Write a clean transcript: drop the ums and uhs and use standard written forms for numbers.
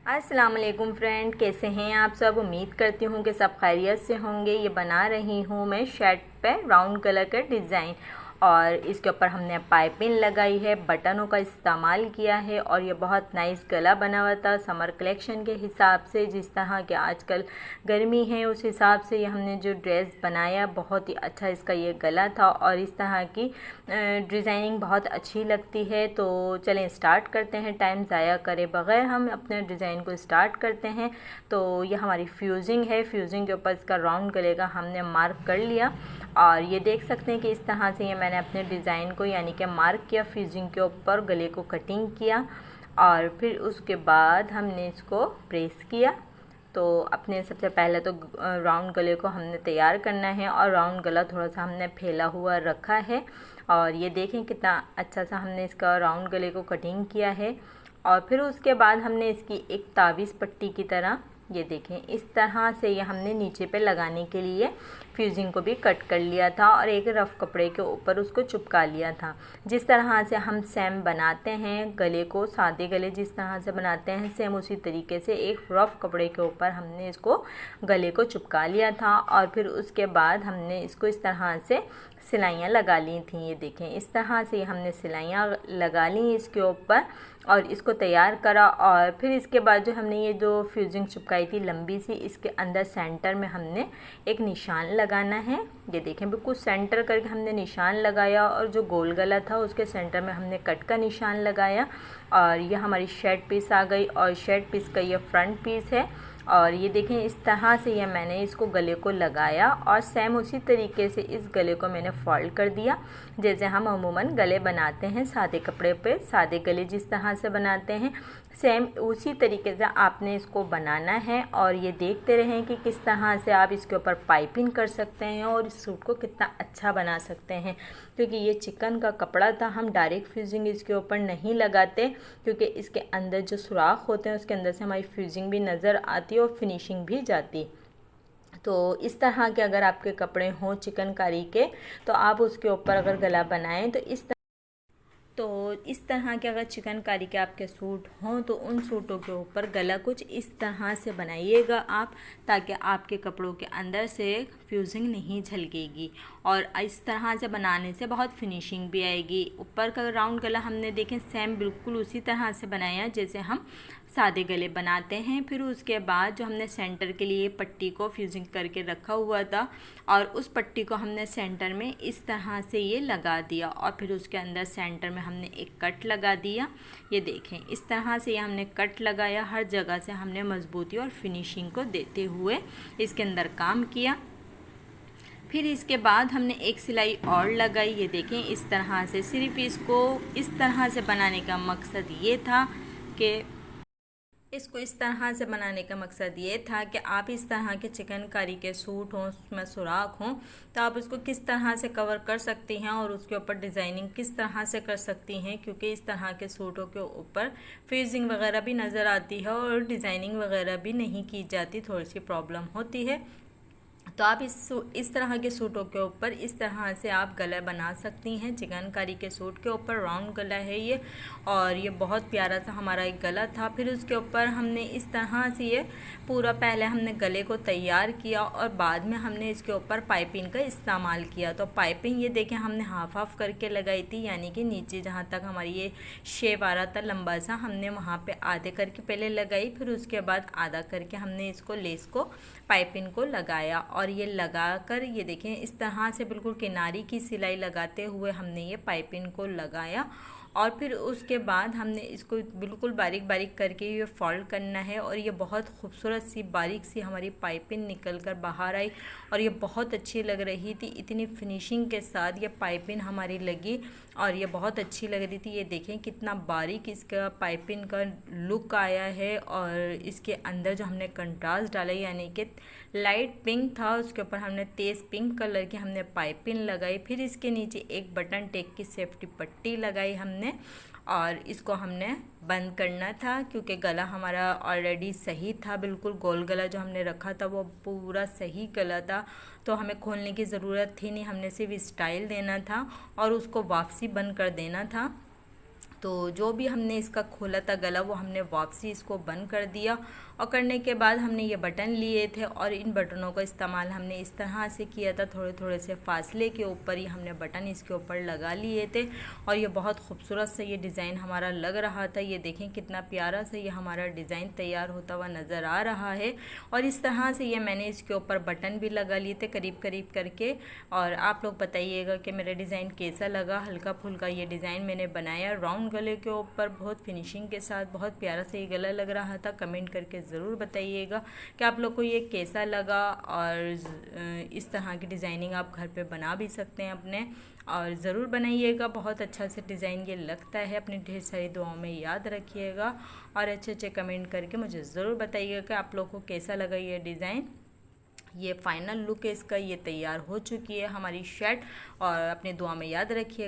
अस्सलाम वालेकुम फ्रेंड, कैसे हैं आप सब। उम्मीद करती हूँ कि सब खैरियत से होंगे। ये बना रही हूँ मैं शर्ट पे राउंड कलर का डिज़ाइन, और इसके ऊपर हमने पाइपिंग लगाई है, बटनों का इस्तेमाल किया है, और ये बहुत नाइस गला बना हुआ था समर कलेक्शन के हिसाब से। जिस तरह के आजकल गर्मी है उस हिसाब से ये हमने जो ड्रेस बनाया, बहुत ही अच्छा इसका ये गला था, और इस तरह की डिज़ाइनिंग बहुत अच्छी लगती है। तो चलें स्टार्ट करते हैं, टाइम ज़ाया करे बगैर हम अपने डिज़ाइन को स्टार्ट करते हैं। तो ये हमारी फ्यूजिंग है, फ्यूजिंग के ऊपर इसका राउंड गले का हमने मार्क कर लिया, और ये देख सकते हैं कि इस तरह से ये मैंने अपने डिज़ाइन को यानी कि मार्क किया, फ्यूजिंग के ऊपर गले को कटिंग किया, और फिर उसके बाद हमने इसको प्रेस किया। तो अपने सबसे पहले तो राउंड गले को हमने तैयार करना है, और राउंड गला थोड़ा सा हमने फैला हुआ रखा है, और ये देखें कितना अच्छा सा हमने इसका राउंड गले को कटिंग किया है। और फिर उसके बाद हमने इसकी एक तावीज़ पट्टी की तरह, ये देखें इस तरह से ये हमने नीचे पे लगाने के लिए फ्यूजिंग को भी कट कर लिया था, और एक रफ़ कपड़े के ऊपर उसको चिपका लिया था। जिस तरह से हम सेम बनाते हैं गले को, सादे गले जिस तरह से बनाते हैं सेम उसी तरीके से एक रफ़ कपड़े के ऊपर हमने इसको गले को चिपका लिया था, और फिर उसके बाद हमने इसको इस तरह से सिलाइयाँ लगा ली थी। ये देखें इस तरह से हमने सिलाइयाँ लगा ली इसके ऊपर, और इसको तैयार करा। और फिर इसके बाद जो हमने ये जो फ्यूजिंग चिपकाई थी लंबी सी, इसके अंदर सेंटर में हमने एक निशान लगाना है। ये देखें बिल्कुल सेंटर करके हमने निशान लगाया, और जो गोल गला था उसके सेंटर में हमने कट का निशान लगाया, और ये हमारी शर्ट पीस आ गई। और शर्ट पीस का ये फ्रंट पीस है, और ये देखें इस तरह से ये मैंने इसको गले को लगाया, और सेम उसी तरीके से इस गले को मैंने फोल्ड कर दिया जैसे हम अमूमन गले बनाते हैं सादे कपड़े पे। सादे गले जिस तरह से बनाते हैं सेम उसी तरीके से आपने इसको बनाना है, और ये देखते रहें कि किस तरह से आप इसके ऊपर पाइपिंग कर सकते हैं और इस सूट को कितना अच्छा बना सकते हैं। क्योंकि ये चिकन का कपड़ा था, हम डायरेक्ट फ्यूजिंग इसके ऊपर नहीं लगाते, क्योंकि इसके अंदर जो सुराख होते हैं उसके अंदर से हमारी फ्यूजिंग भी नज़र आती है और फिनिशिंग भी जाती। तो इस तरह के अगर आपके कपड़े हों चिकनकारी के, तो आप उसके ऊपर अगर गला बनाएं तो इस तरह के अगर चिकनकारी के आपके सूट हों तो उन सूटों के ऊपर गला कुछ इस तरह से बनाइएगा आप, ताकि आपके कपड़ों के अंदर से फ्यूजिंग नहीं झलकेगी, और इस तरह से बनाने से बहुत फिनिशिंग भी आएगी। ऊपर का राउंड गला हमने देखें सेम बिल्कुल उसी तरह से बनाया जैसे हम सादे गले बनाते हैं। फिर उसके बाद जो हमने सेंटर के लिए पट्टी को फ्यूजिंग करके रखा हुआ था, और उस पट्टी को हमने सेंटर में इस तरह से ये लगा दिया, और फिर उसके अंदर सेंटर में हमने एक कट लगा दिया। ये देखें इस तरह से ये हमने कट लगाया, हर जगह से हमने मजबूती और फिनिशिंग को देते हुए इसके अंदर काम किया। फिर इसके बाद हमने एक सिलाई और लगाई। ये देखें इस तरह से, सिर्फ इसको इस तरह से बनाने का मकसद ये था कि आप इस तरह के चिकनकारी के सूट हों उसमें सुराख हों तो आप उसको किस तरह से कवर कर सकती हैं और उसके ऊपर डिज़ाइनिंग किस तरह से कर सकती हैं, क्योंकि इस तरह के सूटों के ऊपर फ्रीजिंग वगैरह भी नज़र आती है और डिज़ाइनिंग वगैरह भी नहीं की जाती, थोड़ी सी प्रॉब्लम होती है। तो आप इस तरह के सूटों के ऊपर इस तरह से आप गला बना सकती हैं। चिकनकारी के सूट के ऊपर राउंड गला है ये, और ये बहुत प्यारा सा हमारा एक गला था। फिर उसके ऊपर हमने इस तरह से ये पूरा पहले हमने गले को तैयार किया, और बाद में हमने इसके ऊपर पाइपिंग का इस्तेमाल किया। तो पाइपिंग ये देखें हमने हाफ हाफ करके लगाई थी, यानी कि नीचे जहाँ तक हमारी ये शेप आ रहा था लंबा सा, हमने वहाँ पे आधे करके पहले लगाई, फिर उसके बाद आधा करके हमने इसको लेस को पाइपिंग को लगाया। और ये लगाकर ये देखें इस तरह से बिल्कुल किनारी की सिलाई लगाते हुए हमने ये पाइपिंग को लगाया, और फिर उसके बाद हमने इसको बिल्कुल बारीक बारीक करके ये फोल्ड करना है। और ये बहुत खूबसूरत सी बारीक सी हमारी पाइपिंग निकल कर बाहर आई, और ये बहुत अच्छी लग रही थी, इतनी फिनिशिंग के साथ ये पाइपिंग हमारी लगी, और ये बहुत अच्छी लग रही थी। ये देखें कितना बारीक इसका पाइपिंग का लुक आया है, और इसके अंदर जो हमने कंट्रास्ट डाला यानी कि लाइट पिंक था उसके ऊपर हमने तेज़ पिंक कलर की हमने पाइपिंग लगाई। फिर इसके नीचे एक बटन टेक की सेफ्टी पट्टी लगाई हमने, और इसको हमने बंद करना था क्योंकि गला हमारा ऑलरेडी सही था, बिल्कुल गोल गला जो हमने रखा था वो पूरा सही गला था, तो हमें खोलने की ज़रूरत थी नहीं, हमने सिर्फ स्टाइल देना था और उसको वापसी बंद कर देना था। तो जो भी हमने इसका खोला था गला वो हमने वापसी इसको बंद कर दिया और करने के बाद हमने ये बटन लिए थे और इन बटनों का इस्तेमाल हमने इस तरह से किया था, थोड़े थोड़े से फासले के ऊपर ही हमने बटन इसके ऊपर लगा लिए थे और ये बहुत खूबसूरत से ये डिज़ाइन हमारा लग रहा था। ये देखें कितना प्यारा से ये हमारा डिज़ाइन तैयार होता हुआ नज़र आ रहा है और इस तरह से ये मैंने इसके ऊपर बटन भी लगा लिए थे करीब करीब करके। और आप लोग बताइएगा कि मेरा डिज़ाइन कैसा लगा। हल्का फुल्का ये डिज़ाइन मैंने बनाया राउंड गले के ऊपर, बहुत फिनिशिंग के साथ, बहुत प्यारा से ये गला लग रहा था। कमेंट करके ज़रूर बताइएगा कि आप लोग को ये कैसा लगा और इस तरह की डिज़ाइनिंग आप घर पे बना भी सकते हैं अपने, और ज़रूर बनाइएगा। बहुत अच्छा से डिज़ाइन ये लगता है। अपनी ढेर सारी दुआओं में याद रखिएगा और अच्छे अच्छे कमेंट करके मुझे ज़रूर बताइएगा कि आप लोग को कैसा लगा ये डिज़ाइन। ये फाइनल लुक है इसका, ये तैयार हो चुकी है हमारी शर्ट और अपनी दुआ में याद रखिए।